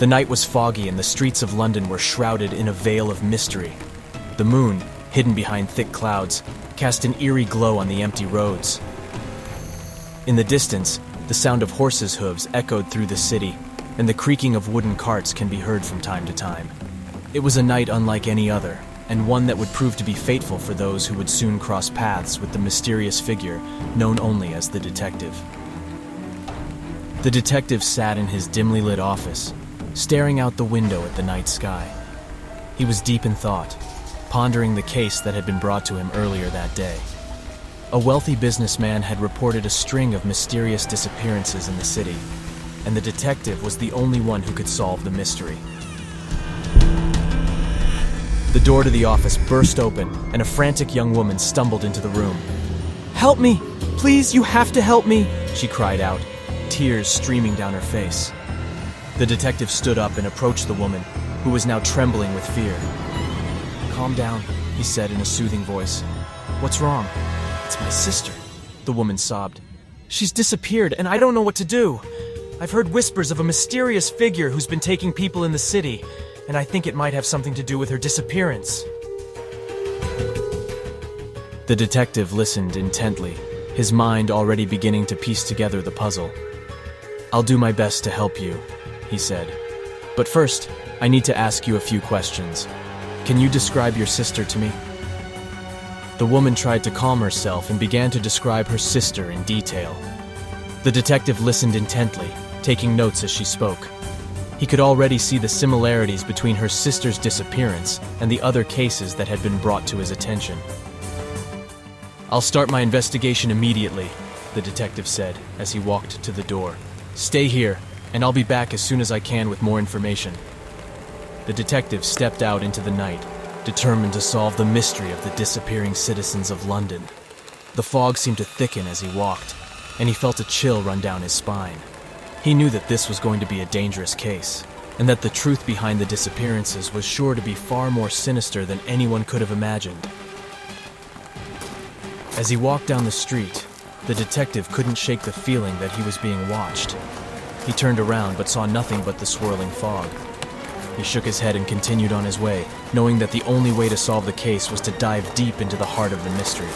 The night was foggy and the streets of London were shrouded in a veil of mystery. The moon, hidden behind thick clouds, cast an eerie glow on the empty roads. In the distance, the sound of horses' hooves echoed through the city, and the creaking of wooden carts can be heard from time to time. It was a night unlike any other, and one that would prove to be fateful for those who would soon cross paths with the mysterious figure known only as the detective. The detective sat in his dimly lit office, staring out the window at the night sky. He was deep in thought, pondering the case that had been brought to him earlier that day. A wealthy businessman had reported a string of mysterious disappearances in the city, and the detective was the only one who could solve the mystery. The door to the office burst open, and a frantic young woman stumbled into the room. "Help me! Please, you have to help me!" she cried out, tears streaming down her face. The detective stood up and approached the woman, who was now trembling with fear. "Calm down," he said in a soothing voice. "What's wrong?" "It's my sister," the woman sobbed. "She's disappeared, and I don't know what to do. I've heard whispers of a mysterious figure who's been taking people in the city, and I think it might have something to do with her disappearance." The detective listened intently, his mind already beginning to piece together the puzzle. "I'll do my best to help you," he said. "But first, I need to ask you a few questions. Can you describe your sister to me?" The woman tried to calm herself and began to describe her sister in detail. The detective listened intently, taking notes as she spoke. He could already see the similarities between her sister's disappearance and the other cases that had been brought to his attention. "I'll start my investigation immediately," the detective said as he walked to the door. "Stay here, and I'll be back as soon as I can with more information." The detective stepped out into the night, determined to solve the mystery of the disappearing citizens of London. The fog seemed to thicken as he walked, and he felt a chill run down his spine. He knew that this was going to be a dangerous case, and that the truth behind the disappearances was sure to be far more sinister than anyone could have imagined. As he walked down the street, the detective couldn't shake the feeling that he was being watched. He turned around but saw nothing but the swirling fog. He shook his head and continued on his way, knowing that the only way to solve the case was to dive deep into the heart of the mystery.